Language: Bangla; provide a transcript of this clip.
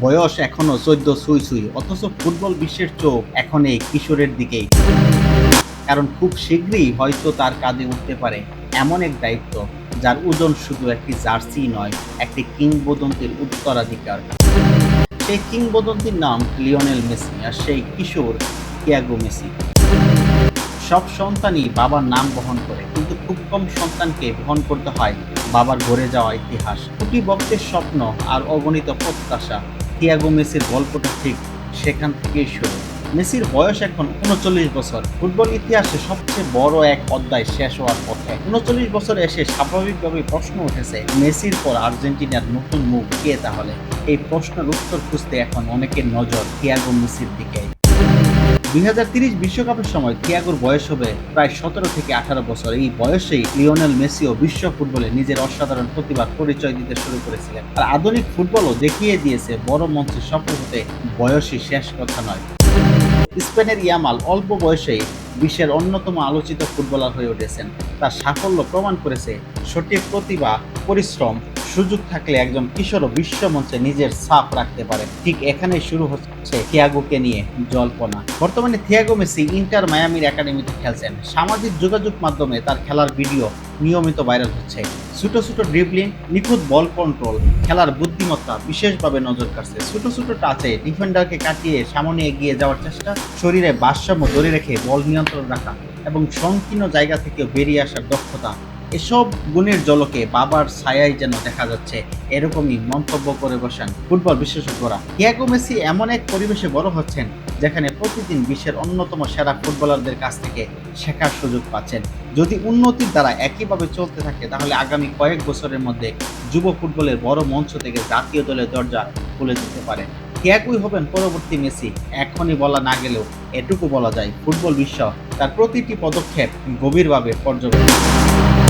বয়স এখনো 14 ছুঁই ছুঁই, অথচ ফুটবল বিশ্বের চোখ এখন এই কিশোরের দিকেই। কারণ খুব শীঘ্রই হয়তো তার কাঁধে উঠতে পারে এমন এক দায়িত্ব, যার ওজন শুধু একটি জার্সি নয়, একটি কিংবদন্তির উত্তরাধিকার। সেই কিংবদন্তির নাম লিওনেল মেসি, আর সেই কিশোর থিয়াগো মেসি। সব সন্তানই বাবার নাম বহন করে, কিন্তু খুব কম সন্তানকে বহন করতে হয় বাবার গড়ে যাওয়া ইতিহাস, কোটি ভক্তের স্বপ্ন আর অগণিত প্রত্যাশা। থিয়াগো মেসির গল্পটা ঠিক সেখান থেকেই শুরু। মেসির বয়স এখন 39 বছর। ফুটবল ইতিহাসে সবচেয়ে বড় এক অধ্যায় শেষ হওয়ার পথে। 39 বছরে এসে স্বাভাবিকভাবে প্রশ্ন উঠেছে, মেসির পর আর্জেন্টিনার নতুন মুখ কে তাহলে? এই প্রশ্নের উত্তর খুঁজতে এখন অনেকের নজর থিয়াগো মেসির দিকে। 2030 বিশ্বকাপের সময় থিয়াগোর বয়স হবে প্রায় 17 থেকে 18 বছর। এই বয়সেই লিওনেল মেসিও বিশ্ব ফুটবলে নিজের অসাধারণ প্রতিভার পরিচয় দিতে শুরু করেছিলেন। আর আধুনিক ফুটবলও দেখিয়ে দিয়েছে, বড় মঞ্চে সফল হতে বয়সই শেষ কথা নয়। স্পেনের ইয়ামাল অল্প বয়সেই বিশ্বের অন্যতম আলোচিত ফুটবলার হয়ে উঠেছেন। তার সাফল্য প্রমাণ করেছে, সঠিক প্রতিভা, পরিশ্রম, সুযোগ থাকলে একজন কিশোরও বিশ্ব মঞ্চে নিজের ছাপ রাখতে পারে। ঠিক এখানেই শুরু হচ্ছে থিয়াগোকে নিয়ে জল্পনা। বর্তমানে থিয়াগো মেসি ইন্টার মায়ামির একাডেমিতে খেলছেন। সামাজিক যোগাযোগ মাধ্যমে তার খেলার ভিডিও নিয়মিত ভাইরাল হচ্ছে। ছোট ছোট ড্রিবলিং, নিখুঁত বল কন্ট্রোল, খেলার বুদ্ধিমত্তা বিশেষভাবে নজর কাড়ছে। ছোট ছোট টাচে ডিফেন্ডারকে কাটিয়ে সামনে এগিয়ে যাওয়ার চেষ্টা, শরীরে ভারসাম্য ধরে রেখে বল নিয়ন্ত্রণ রাখা এবং সংকীর্ণ জায়গা থেকে বেরিয়ে আসার দক্ষতা, এসব গুণের ঝলকে বাবার ছায়াই যেন দেখা যাচ্ছে, এরকমই মন্তব্য করে বসেন ফুটবল বিশেষজ্ঞরা। থিয়াগো মেসি এমন এক পরিবেশে বড় হচ্ছেন, যেখানে প্রতিদিন বিশ্বের অন্যতম সেরা ফুটবলারদের কাছ থেকে শেখার সুযোগ পাচ্ছেন। যদি উন্নতির দ্বারা একইভাবে চলতে থাকে, তাহলে আগামী কয়েক বছরের মধ্যে যুব ফুটবলের বড় মঞ্চ থেকে জাতীয় দলের দরজা খুলে যেতে পারে। থিয়াগোই হবেন পরবর্তী মেসি, এখনই বলা না গেলেও এটুকু বলা যায়, ফুটবল বিশ্ব তার প্রতিটি পদক্ষেপ গভীরভাবে পর্যবেক্ষণ।